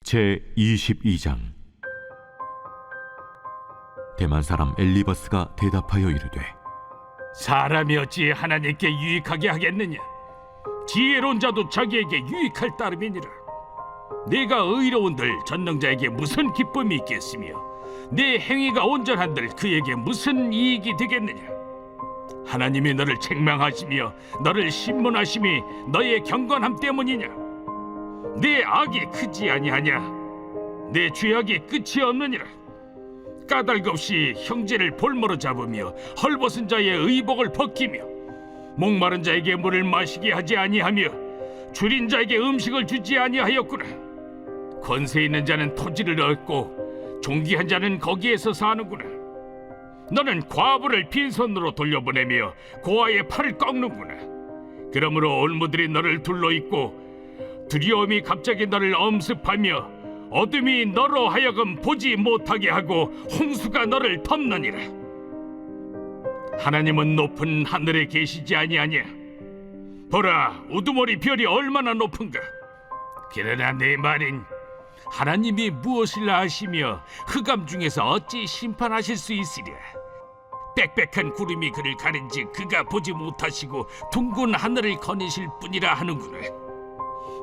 제22장. 대만 사람 엘리바스가 대답하여 이르되, 사람이 어찌 하나님께 유익하게 하겠느냐? 지혜로운 자도 자기에게 유익할 따름이니라. 내가 의로운들 전능자에게 무슨 기쁨이 있겠으며 내 행위가 온전한들 그에게 무슨 이익이 되겠느냐? 하나님이 너를 책망하시며 너를 신문하심이 너의 경건함 때문이냐? 내 악이 크지 아니하냐? 내 죄악이 끝이 없느니라. 까닭 없이 형제를 볼모로 잡으며 헐벗은 자의 의복을 벗기며 목마른 자에게 물을 마시게 하지 아니하며 줄인 자에게 음식을 주지 아니하였구나. 권세 있는 자는 토지를 얻고 존귀한 자는 거기에서 사는구나. 너는 과부를 빈손으로 돌려보내며 고아의 팔을 꺾는구나. 그러므로 올무들이 너를 둘러있고 두려움이 갑자기 너를 엄습하며 어둠이 너로 하여금 보지 못하게 하고 홍수가 너를 덮느니라. 하나님은 높은 하늘에 계시지 아니하냐? 보라, 우두머리 별이 얼마나 높은가? 그러나 내 말인 하나님이 무엇을 아시며 흑암 중에서 어찌 심판하실 수 있으랴? 빽빽한 구름이 그를 가린즉 그가 보지 못하시고 둥근 하늘을 거니실 뿐이라 하는구나.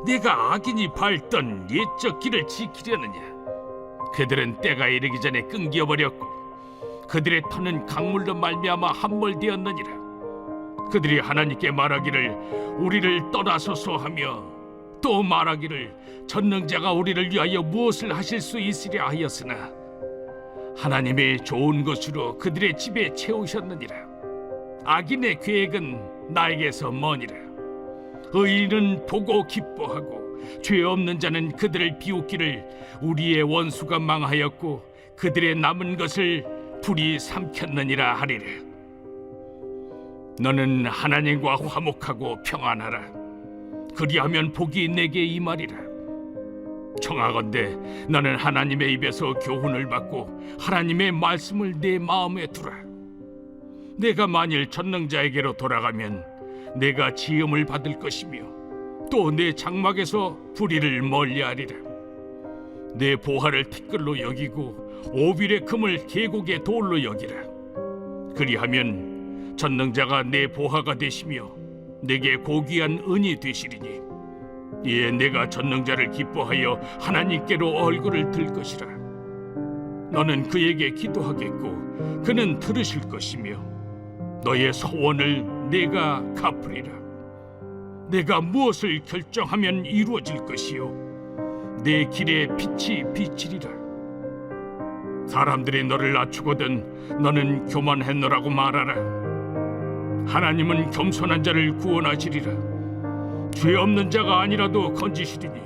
네가 악인이 밟던 옛적 길을 지키려느냐? 그들은 때가 이르기 전에 끊겨버렸고 그들의 터는 강물로 말미암아 함몰되었느니라. 그들이 하나님께 말하기를 우리를 떠나소서 하며 또 말하기를 전능자가 우리를 위하여 무엇을 하실 수 있으랴 하였으나 하나님의 좋은 것으로 그들의 집에 채우셨느니라. 악인의 계획은 나에게서 머니라. 의인은 보고 기뻐하고 죄 없는 자는 그들을 비웃기를 우리의 원수가 망하였고 그들의 남은 것을 불이 삼켰느니라 하리라. 너는 하나님과 화목하고 평안하라. 그리하면 복이 내게 임하리라. 청하건대 너는 하나님의 입에서 교훈을 받고 하나님의 말씀을 내 마음에 두라. 내가 만일 전능자에게로 돌아가면 내가 지음을 받을 것이며 또 내 장막에서 불의를 멀리하리라. 내 보화를 티끌로 여기고 오빌의 금을 계곡의 돌로 여기라. 그리하면 전능자가 내 보화가 되시며 내게 고귀한 은이 되시리니 이에 내가 전능자를 기뻐하여 하나님께로 얼굴을 들 것이라. 너는 그에게 기도하겠고 그는 들으실 것이며 너의 소원을 내가 갚으리라. 내가 무엇을 결정하면 이루어질 것이요 내 길에 빛이 비치리라. 사람들이 너를 낮추거든 너는 교만했노라고 말하라. 하나님은 겸손한 자를 구원하시리라. 죄 없는 자가 아니라도 건지시리니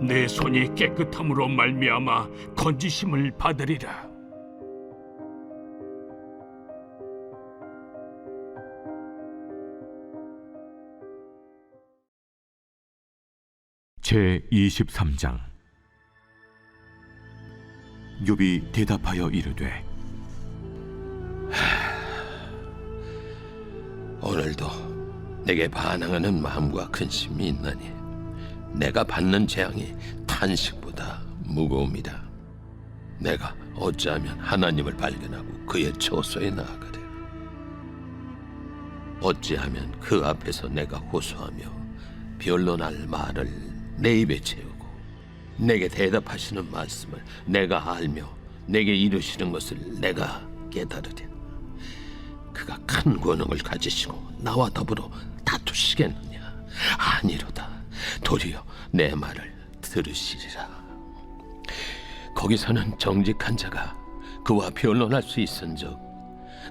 내 손이 깨끗함으로 말미암아 건지심을 받으리라. 제23장. 욥이 대답하여 이르되, 오늘도 내게 반항하는 마음과 근심이 있나니 내가 받는 재앙이 탄식보다 무거움이라. 내가 어찌하면 하나님을 발견하고 그의 처소에 나아가랴? 어찌하면 그 앞에서 내가 호소하며 변론할 말을 내 입에 채우고 내게 대답하시는 말씀을 내가 알며 내게 이루시는 것을 내가 깨달으랴? 그가 큰 권능을 가지시고 나와 더불어 다투시겠느냐? 아니로다. 도리어 내 말을 들으시리라. 거기서는 정직한 자가 그와 변론할 수 있은즉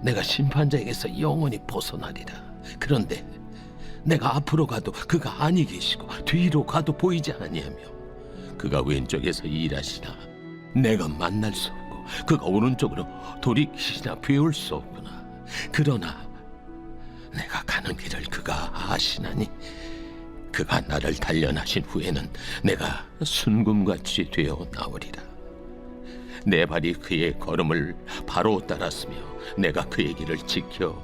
내가 심판자에게서 영원히 벗어나리라. 그런데 내가 앞으로 가도 그가 아니 계시고 뒤로 가도 보이지 아니하며 그가 왼쪽에서 일하시나 내가 만날 수 없고 그가 오른쪽으로 돌이키시나 배울 수 없구나. 그러나 내가 가는 길을 그가 아시나니 그가 나를 단련하신 후에는 내가 순금같이 되어 나오리라. 내 발이 그의 걸음을 바로 따랐으며 내가 그의 길을 지켜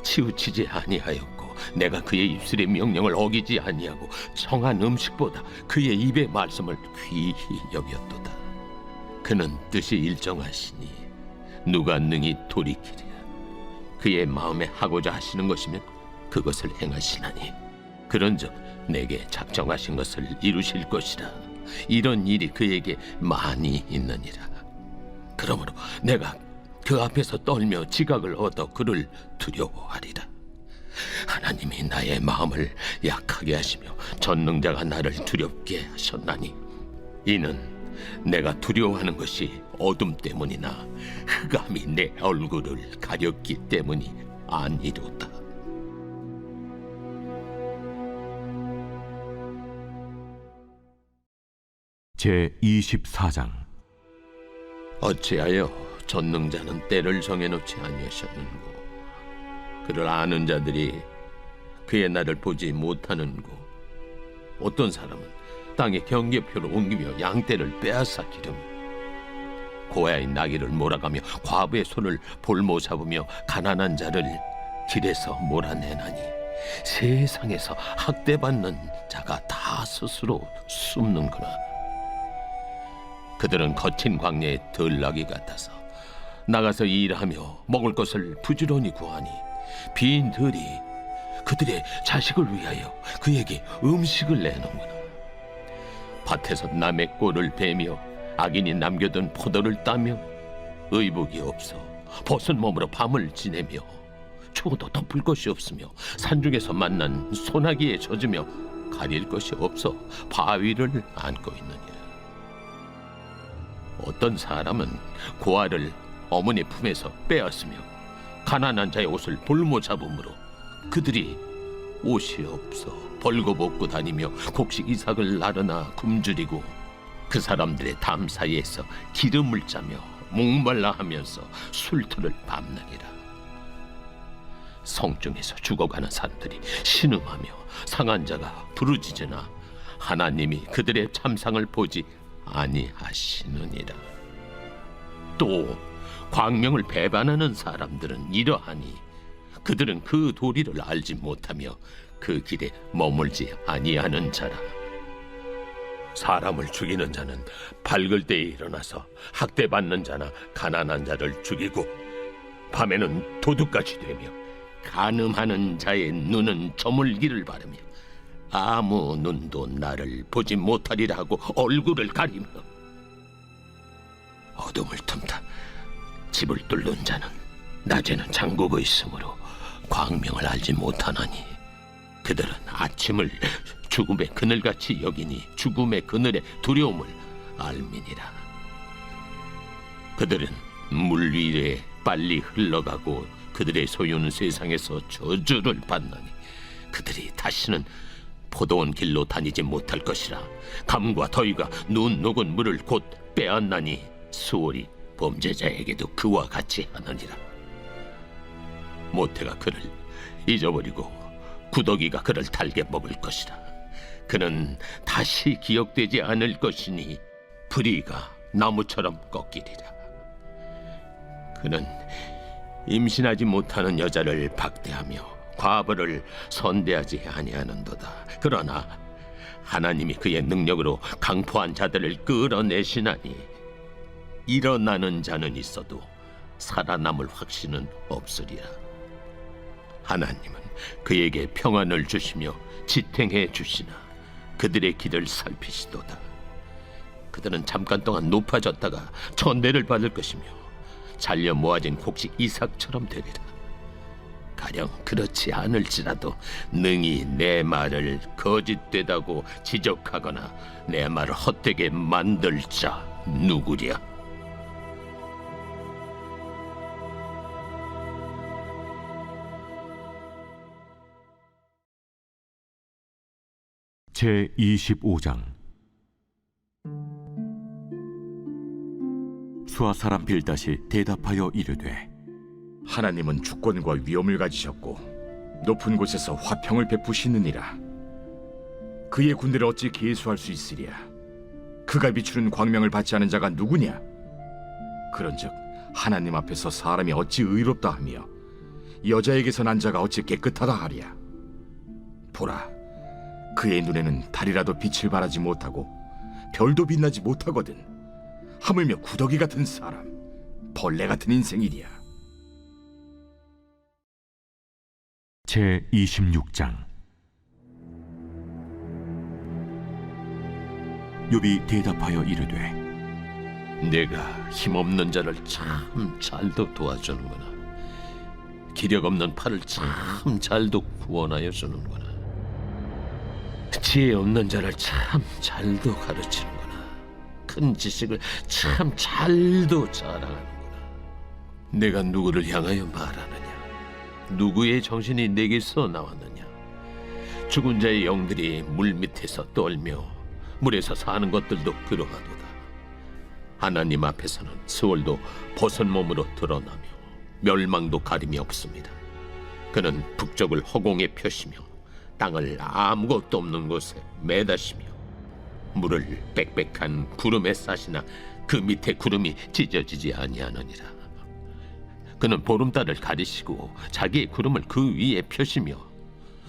치우치지 아니하였고 내가 그의 입술의 명령을 어기지 아니하고 청한 음식보다 그의 입의 말씀을 귀히 여겼도다. 그는 뜻이 일정하시니 누가 능히 돌이키랴. 그의 마음에 하고자 하시는 것이면 그것을 행하시나니 그런즉 내게 작정하신 것을 이루실 것이라. 이런 일이 그에게 많이 있느니라. 그러므로 내가 그 앞에서 떨며 지각을 얻어 그를 두려워하리라. 하나님이 나의 마음을 약하게 하시며 전능자가 나를 두렵게 하셨나니 이는 내가 두려워하는 것이 어둠 때문이나 흑암이 내 얼굴을 가렸기 때문이 아니로다. 제24장. 어찌하여 전능자는 때를 정해놓지 아니하셨는고. 그를 아는 자들이 그의 날을 보지 못하는고. 어떤 사람은 땅의 경계표를 옮기며 양떼를 빼앗아 기르며 고아인 나귀를 몰아가며 과부의 손을 볼모 잡으며 가난한 자를 길에서 몰아내나니 세상에서 학대받는 자가 다 스스로 숨는구나. 그들은 거친 광야의 들나귀 같아서 나가서 일하며 먹을 것을 부지런히 구하니 빈 들이 그들의 자식을 위하여 그에게 음식을 내는구나. 밭에서 남의 꼴을 베며 악인이 남겨둔 포도를 따며 의복이 없어 벗은 몸으로 밤을 지내며 추워도 덮을 것이 없으며 산중에서 만난 소나기에 젖으며 가릴 것이 없어 바위를 안고 있느니라. 어떤 사람은 고아를 어머니 품에서 빼앗으며 가난한 자의 옷을 볼모 잡음으로 그들이 옷이 없어 벌거벗고 다니며 곡식 이삭을 나르나 굶주리고 그 사람들의 담 사이에서 기름을 짜며 목말라 하면서 술틀을 밟느니라. 성중에서 죽어가는 산들이 신음하며 상한 자가 부르짖으나 하나님이 그들의 참상을 보지 아니하시느니라. 또 광명을 배반하는 사람들은 이러하니 그들은 그 도리를 알지 못하며 그 길에 머물지 아니하는 자라. 사람을 죽이는 자는 밝을 때에 일어나서 학대받는 자나 가난한 자를 죽이고 밤에는 도둑같이 되며 간음하는 자의 눈은 저물기를 바라며 아무 눈도 나를 보지 못하리라 하고 얼굴을 가리며 어둠을 틈타 집을 뚫는 자는 낮에는 잠그고 있으므로 광명을 알지 못하나니 그들은 아침을 죽음의 그늘같이 여기니 죽음의 그늘의 두려움을 알미니라. 그들은 물 위에 빨리 흘러가고 그들의 소유는 세상에서 저주를 받나니 그들이 다시는 포도원 길로 다니지 못할 것이라. 감과 더위가 눈 녹은 물을 곧 빼앗나니 수월이 범죄자에게도 그와 같이 하느니라. 모태가 그를 잊어버리고 구더기가 그를 달게 먹을 것이라. 그는 다시 기억되지 않을 것이니 불의가 나무처럼 꺾이리라. 그는 임신하지 못하는 여자를 박대하며 과부를 선대하지 아니하는도다. 그러나 하나님이 그의 능력으로 강포한 자들을 끌어내시나니 일어나는 자는 있어도 살아남을 확신은 없으리라. 하나님은 그에게 평안을 주시며 지탱해 주시나 그들의 길을 살피시도다. 그들은 잠깐 동안 높아졌다가 천대를 받을 것이며 잘려 모아진 곡식 이삭처럼 되리라. 가령 그렇지 않을지라도 능히 내 말을 거짓되다고 지적하거나 내 말을 헛되게 만들 자 누구랴? 제25장. 수아 사람 빌닷이 대답하여 이르되 하나님은 주권과 위엄을 가지셨고 높은 곳에서 화평을 베푸시느니라. 그의 군대를 어찌 계수할 수 있으랴? 그가 비추는 광명을 받지 않은 자가 누구냐? 그런즉 하나님 앞에서 사람이 어찌 의롭다 하며 여자에게서 난 자가 어찌 깨끗하다 하랴? 보라, 그의 눈에는 달이라도 빛을 발하지 못하고 별도 빛나지 못하거든. 하물며 구더기 같은 사람, 벌레 같은 인생이리야. 제 26장. 욥이 대답하여 이르되 내가 힘없는 자를 참 잘도 도와주는구나. 기력 없는 팔을 참 잘도 구원하여 주는구나. 지혜 없는 자를 참 잘도 가르치는구나. 큰 지식을 참 잘도 자랑하는구나. 내가 누구를 향하여 말하느냐? 누구의 정신이 내게서 나왔느냐? 죽은 자의 영들이 물 밑에서 떨며 물에서 사는 것들도 그러하도다. 하나님 앞에서는 스월도 벗은 몸으로 드러나며 멸망도 가림이 없습니다. 그는 북쪽을 허공에 펴시며 땅을 아무것도 없는 곳에 매다시며 물을 빽빽한 구름에 싸시나 그 밑에 구름이 찢어지지 아니하느니라. 그는 보름달을 가리시고 자기의 구름을 그 위에 펴시며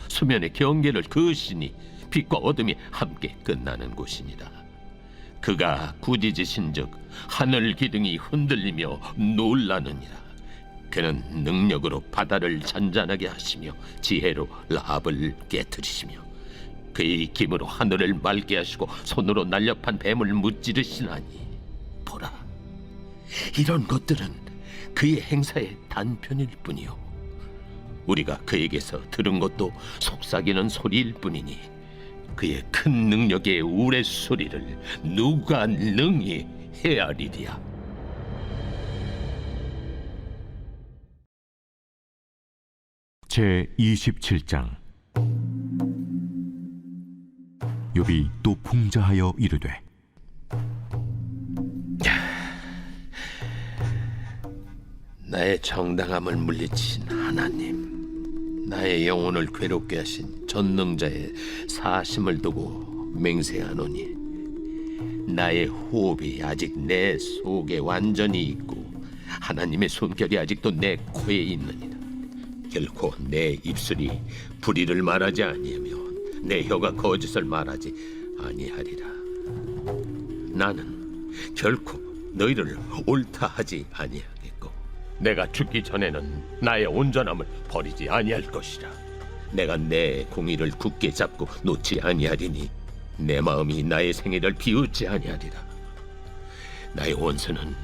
수면의 경계를 그으시니 빛과 어둠이 함께 끝나는 곳이니라. 그가 꾸짖으신즉 하늘 기둥이 흔들리며 놀라느니라. 그는 능력으로 바다를 잔잔하게 하시며 지혜로 라합을 깨뜨리시며 그의 힘으로 하늘을 맑게 하시고 손으로 날렵한 뱀을 무찌르시나니 보라, 이런 것들은 그의 행사의 단편일 뿐이요 우리가 그에게서 들은 것도 속삭이는 소리일 뿐이니 그의 큰 능력의 우레소리를 누가 능히 헤아리랴. 제 27장. 욥이 또 풍자하여 이르되 나의 정당함을 물리친 하나님, 나의 영혼을 괴롭게 하신 전능자의 사심을 두고 맹세하노니 나의 호흡이 아직 내 속에 완전히 있고 하나님의 숨결이 아직도 내 코에 있느니라. 결코 내 입술이 불의를 말하지 아니하며 내 혀가 거짓을 말하지 아니하리라. 나는 결코 너희를 옳다 하지 아니하겠고 내가 죽기 전에는 나의 온전함을 버리지 아니할 것이라. 내가 내 공의를 굳게 잡고 놓지 아니하리니 내 마음이 나의 생애를 비웃지 아니하리라. 나의 원수는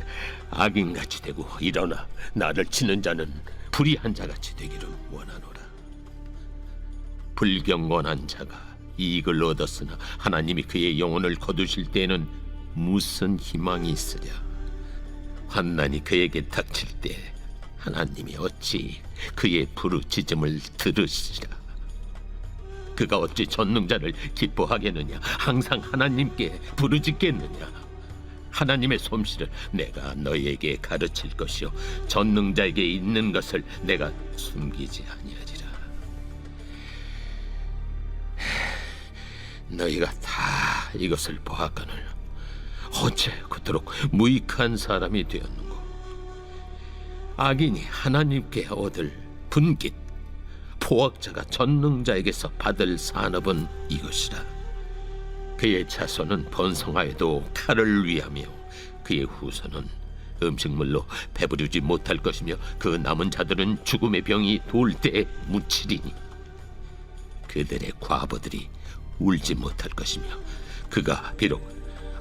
악인같이 되고 일어나 나를 치는 자는 불의한 자같이 되기를 원하노라. 불경건한 자가 이익을 얻었으나 하나님이 그의 영혼을 거두실 때에는 무슨 희망이 있으랴. 환난이 그에게 닥칠 때 하나님이 어찌 그의 부르짖음을 들으시랴. 그가 어찌 전능자를 기뻐하겠느냐. 항상 하나님께 부르짖겠느냐. 하나님의 솜씨를 내가 너희에게 가르칠 것이요 전능자에게 있는 것을 내가 숨기지 아니하리라. 너희가 다 이것을 보았거늘 어째 그토록 무익한 사람이 되었는고. 악인이 하나님께 얻을 분깃, 포악자가 전능자에게서 받을 산업은 이것이라. 그의 자손은 번성하여도 칼을 위하며 그의 후손은 음식물로 배부르지 못할 것이며 그 남은 자들은 죽음의 병이 돌 때에 묻히리니 그들의 과부들이 울지 못할 것이며 그가 비록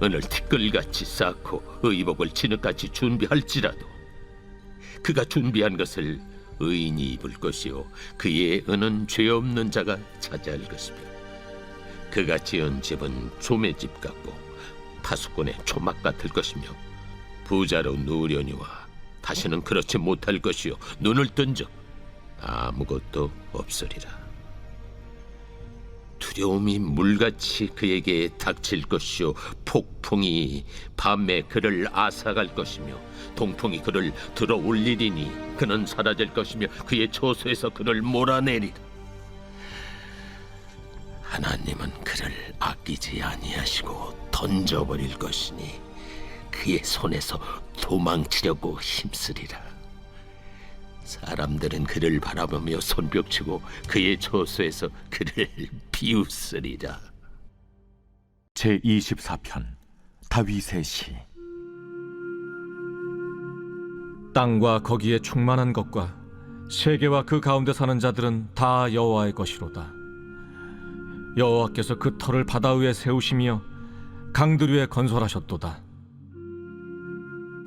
은을 티끌같이 쌓고 의복을 진흙같이 준비할지라도 그가 준비한 것을 의인이 입을 것이요 그의 은은 죄 없는 자가 차지할 것이며 그가 지은 집은 조매집 같고 파수꾼의 초막 같을 것이며 부자로 누우려니와 다시는 그렇지 못할 것이요 눈을 뜬 적 아무것도 없으리라. 두려움이 물같이 그에게 닥칠 것이요 폭풍이 밤에 그를 앗아갈 것이며 동풍이 그를 들어 올리리니 그는 사라질 것이며 그의 처소에서 그를 몰아내리라. 하나님은 그를 아끼지 아니하시고 던져버릴 것이니 그의 손에서 도망치려고 힘쓰리라. 사람들은 그를 바라보며 손뼉치고 그의 처소에서 그를 비웃으리라. 제24편 다윗의 시. 땅과 거기에 충만한 것과 세계와 그 가운데 사는 자들은 다 여호와의 것이로다. 여호와께서 그 터를 바다 위에 세우시며 강들 위에 건설하셨도다.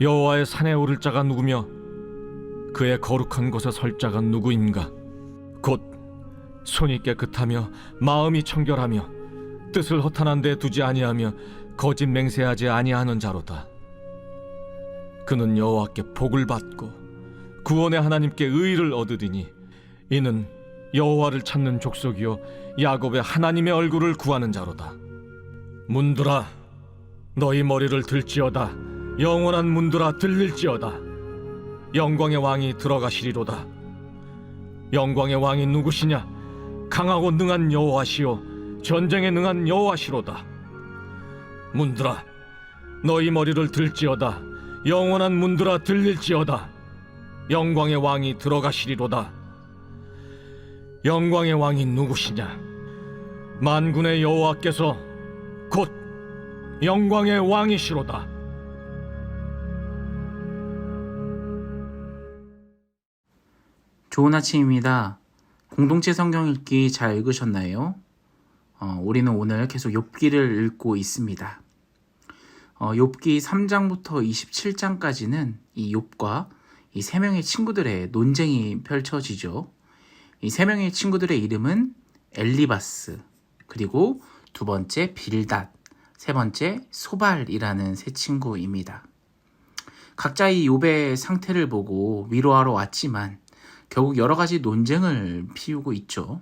여호와의 산에 오를 자가 누구며 그의 거룩한 곳에 설 자가 누구인가? 곧 손이 깨끗하며 마음이 청결하며 뜻을 허탄한 데 두지 아니하며 거짓 맹세하지 아니하는 자로다. 그는 여호와께 복을 받고 구원의 하나님께 의를 얻으리니 이는 여호와를 찾는 족속이요 야곱의 하나님의 얼굴을 구하는 자로다. 문들아 너희 머리를 들지어다. 영원한 문들아 들릴지어다. 영광의 왕이 들어가시리로다. 영광의 왕이 누구시냐? 강하고 능한 여호와시요 전쟁에 능한 여호와시로다. 문들아 너희 머리를 들지어다. 영원한 문들아 들릴지어다. 영광의 왕이 들어가시리로다. 영광의 왕이 누구시냐? 만군의 여호와께서 곧 영광의 왕이시로다. 좋은 아침입니다. 공동체 성경 읽기 잘 읽으셨나요? 우리는 오늘 계속 욥기를 읽고 있습니다. 욥기 3장부터 27장까지는 이 욥과 이 세 명의 친구들의 논쟁이 펼쳐지죠. 이 세 명의 친구들의 이름은 엘리바스, 그리고 두 번째 빌닷, 세 번째 소발이라는 세 친구입니다. 각자 이 욥의 상태를 보고 위로하러 왔지만 결국 여러 가지 논쟁을 피우고 있죠.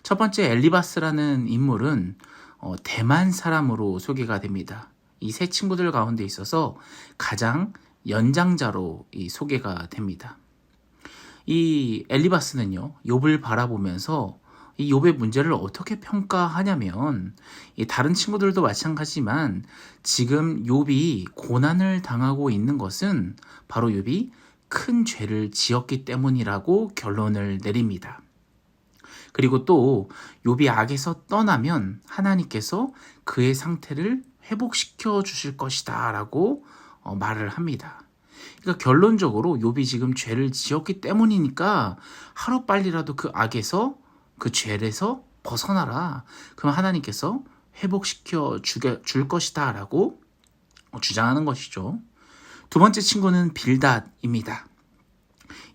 첫 번째 엘리바스라는 인물은 대만 사람으로 소개가 됩니다. 이 세 친구들 가운데 있어서 가장 연장자로 소개가 됩니다. 이 엘리바스는요, 욥을 바라보면서 이 욥의 문제를 어떻게 평가하냐면, 이 다른 친구들도 마찬가지지만 지금 욥이 고난을 당하고 있는 것은 바로 욥이 큰 죄를 지었기 때문이라고 결론을 내립니다. 그리고 또 욥이 악에서 떠나면 하나님께서 그의 상태를 회복시켜 주실 것이다 라고 말을 합니다. 그러니까 결론적으로 욥이 지금 죄를 지었기 때문이니까 하루빨리라도 그 악에서, 그 죄에서 벗어나라. 그럼 하나님께서 회복시켜 줄 것이다 라고 주장하는 것이죠. 두 번째 친구는 빌닷입니다.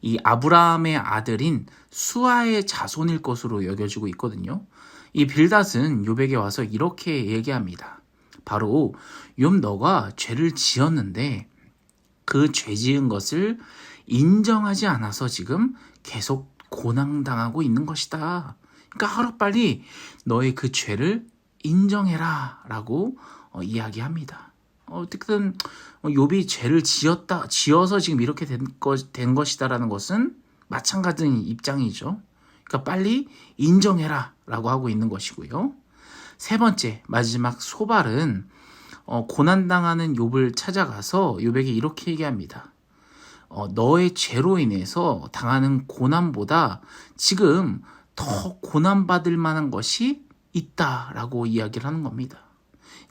이 아브라함의 아들인 수아의 자손일 것으로 여겨지고 있거든요. 이 빌닷은 욥에게 와서 이렇게 얘기합니다. 바로 욥, 너가 죄를 지었는데 그 죄 지은 것을 인정하지 않아서 지금 계속 고난당하고 있는 것이다. 그러니까 하루빨리 너의 그 죄를 인정해라 라고 이야기합니다. 어쨌든 욥이 죄를 지어서 지금 이렇게 된 것이다라는 것은 마찬가지인 입장이죠. 그러니까 빨리 인정해라 라고 하고 있는 것이고요. 세 번째, 마지막 소발은 고난당하는 욥을 찾아가서 욥에게 이렇게 얘기합니다. 너의 죄로 인해서 당하는 고난보다 지금 더 고난받을 만한 것이 있다라고 이야기를 하는 겁니다.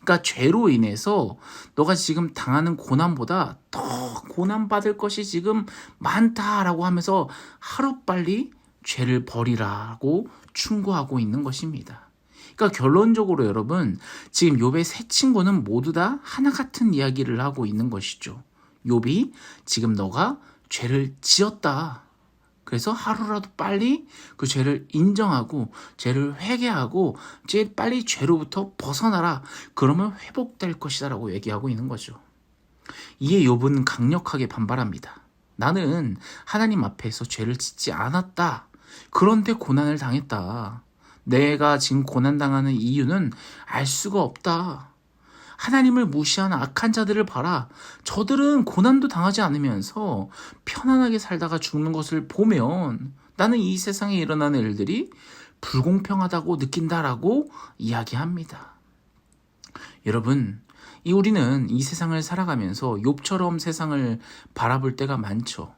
그러니까 죄로 인해서 너가 지금 당하는 고난보다 더 고난받을 것이 지금 많다라고 하면서 하루빨리 죄를 버리라고 충고하고 있는 것입니다. 그러니까 결론적으로 여러분, 지금 욥의 세 친구는 모두 다 하나 같은 이야기를 하고 있는 것이죠. 욥이 지금 너가 죄를 지었다. 그래서 하루라도 빨리 그 죄를 인정하고 죄를 회개하고 제일 빨리 죄로부터 벗어나라. 그러면 회복될 것이다 라고 얘기하고 있는 거죠. 이에 욥은 강력하게 반발합니다. 나는 하나님 앞에서 죄를 짓지 않았다. 그런데 고난을 당했다. 내가 지금 고난당하는 이유는 알 수가 없다. 하나님을 무시하는 악한 자들을 봐라. 저들은 고난도 당하지 않으면서 편안하게 살다가 죽는 것을 보면 나는 이 세상에 일어나는 일들이 불공평하다고 느낀다라고 이야기합니다. 여러분, 우리는 이 세상을 살아가면서 욥처럼 세상을 바라볼 때가 많죠.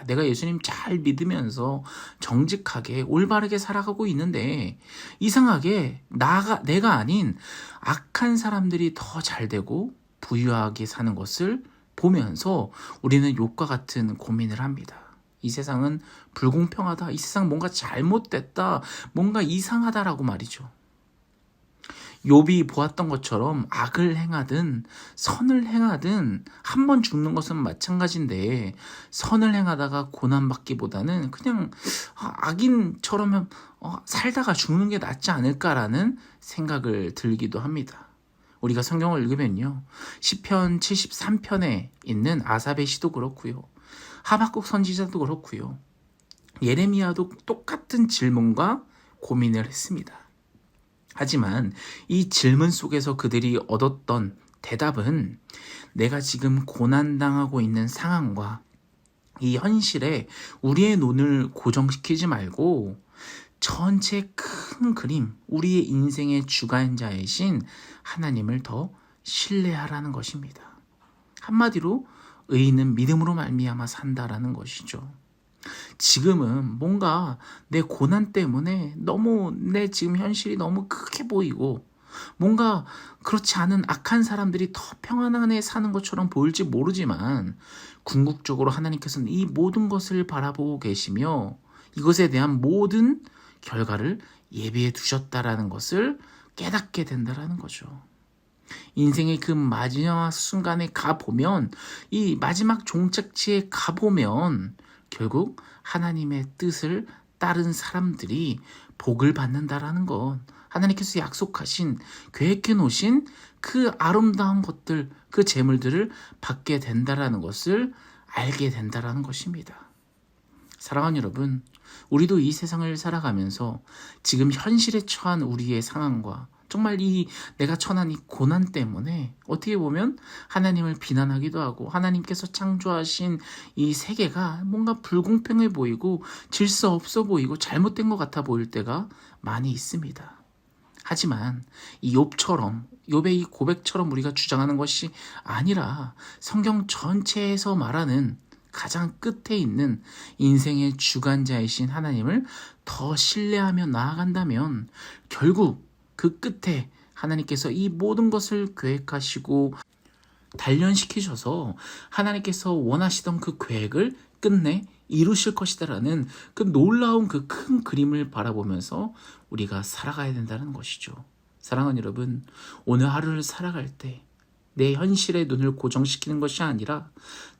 내가 예수님 잘 믿으면서 정직하게 올바르게 살아가고 있는데 이상하게 내가 아닌 악한 사람들이 더 잘되고 부유하게 사는 것을 보면서 우리는 욥과 같은 고민을 합니다. 이 세상은 불공평하다. 이 세상 뭔가 잘못됐다. 뭔가 이상하다라고 말이죠. 욥이 보았던 것처럼 악을 행하든 선을 행하든 한 번 죽는 것은 마찬가지인데 선을 행하다가 고난받기보다는 그냥 악인처럼 살다가 죽는 게 낫지 않을까라는 생각을 들기도 합니다. 우리가 성경을 읽으면요. 시편 73편에 있는 아삽의 시도 그렇고요. 하박국 선지자도 그렇고요. 예레미야도 똑같은 질문과 고민을 했습니다. 하지만 이 질문 속에서 그들이 얻었던 대답은 내가 지금 고난당하고 있는 상황과 이 현실에 우리의 눈을 고정시키지 말고 전체 큰 그림, 우리의 인생의 주관자이신 하나님을 더 신뢰하라는 것입니다. 한마디로 의인은 믿음으로 말미암아 산다라는 것이죠. 지금은 뭔가 내 고난 때문에 너무 내 지금 현실이 너무 크게 보이고 뭔가 그렇지 않은 악한 사람들이 더 평안하게 사는 것처럼 보일지 모르지만 궁극적으로 하나님께서는 이 모든 것을 바라보고 계시며 이것에 대한 모든 결과를 예비해 두셨다라는 것을 깨닫게 된다라는 거죠. 인생의 그 마지막 순간에 가보면 이 마지막 종착지에 가보면 결국 하나님의 뜻을 따른 사람들이 복을 받는다라는 것, 하나님께서 약속하신 계획해 놓으신 그 아름다운 것들, 그 재물들을 받게 된다라는 것을 알게 된다라는 것입니다. 사랑하는 여러분, 우리도 이 세상을 살아가면서 지금 현실에 처한 우리의 상황과 정말 내가 처한 이 고난 때문에 어떻게 보면 하나님을 비난하기도 하고 하나님께서 창조하신 이 세계가 뭔가 불공평해 보이고 질서 없어 보이고 잘못된 것 같아 보일 때가 많이 있습니다. 하지만 이 욥의 이 고백처럼 우리가 주장하는 것이 아니라 성경 전체에서 말하는 가장 끝에 있는 인생의 주관자이신 하나님을 더 신뢰하며 나아간다면 결국 그 끝에 하나님께서 이 모든 것을 계획하시고 단련시키셔서 하나님께서 원하시던 그 계획을 끝내 이루실 것이다라는 그 놀라운 그 큰 그림을 바라보면서 우리가 살아가야 된다는 것이죠. 사랑하는 여러분, 오늘 하루를 살아갈 때 내 현실의 눈을 고정시키는 것이 아니라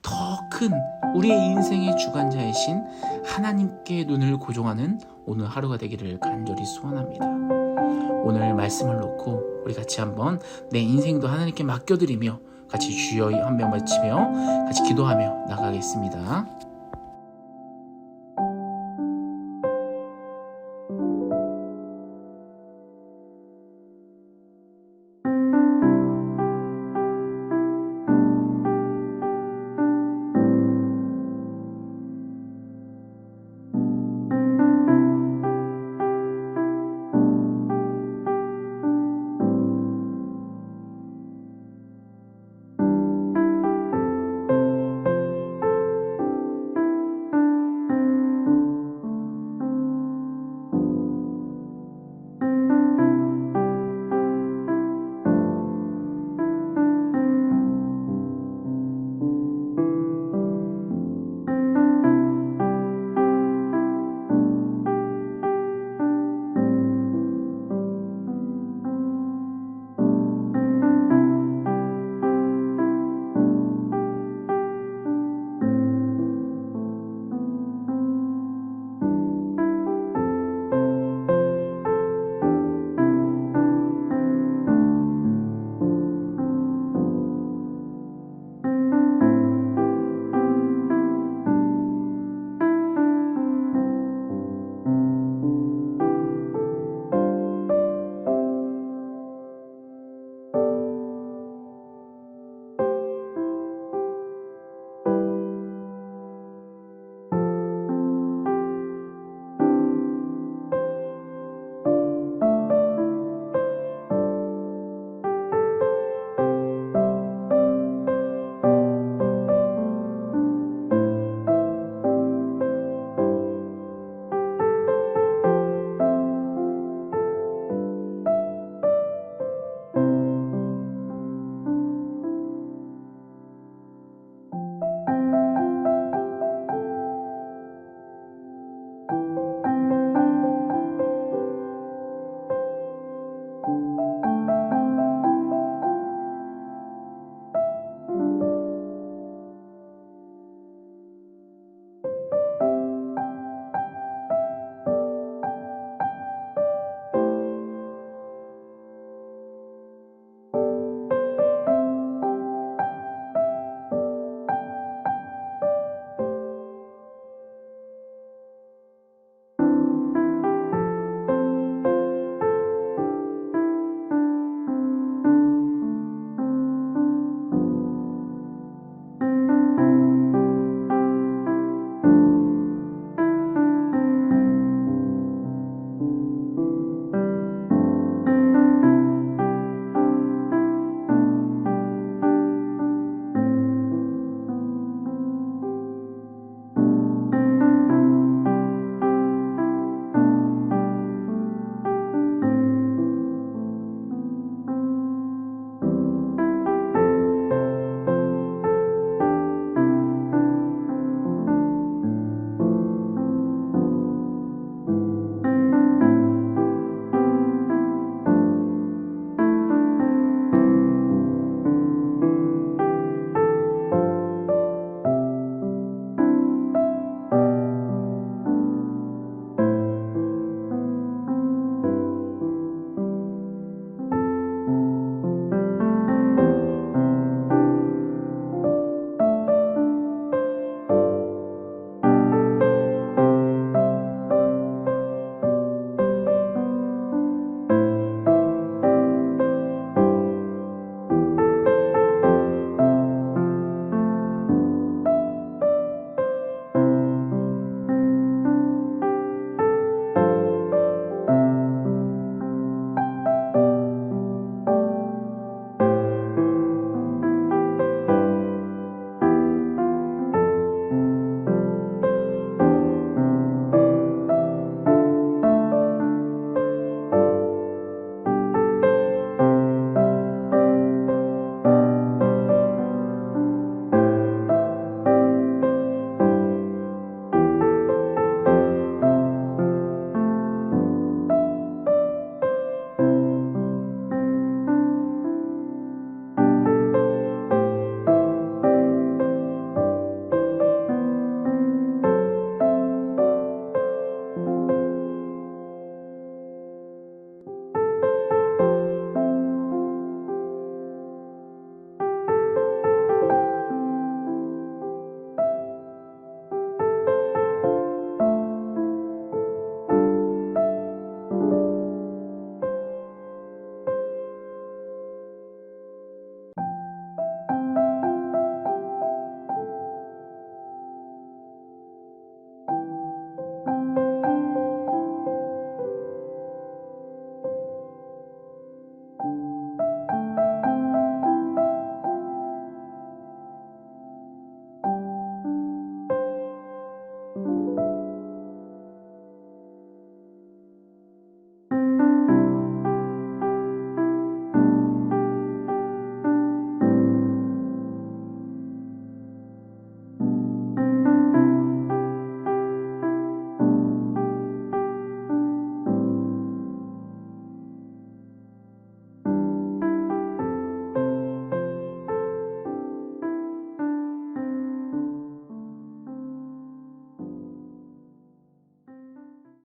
더 큰 우리의 인생의 주관자이신 하나님께 눈을 고정하는 오늘 하루가 되기를 간절히 소원합니다. 오늘 말씀을 놓고 우리 같이 한번 내 인생도 하나님께 맡겨드리며 같이 주여 한 명 외치며 같이 기도하며 나가겠습니다.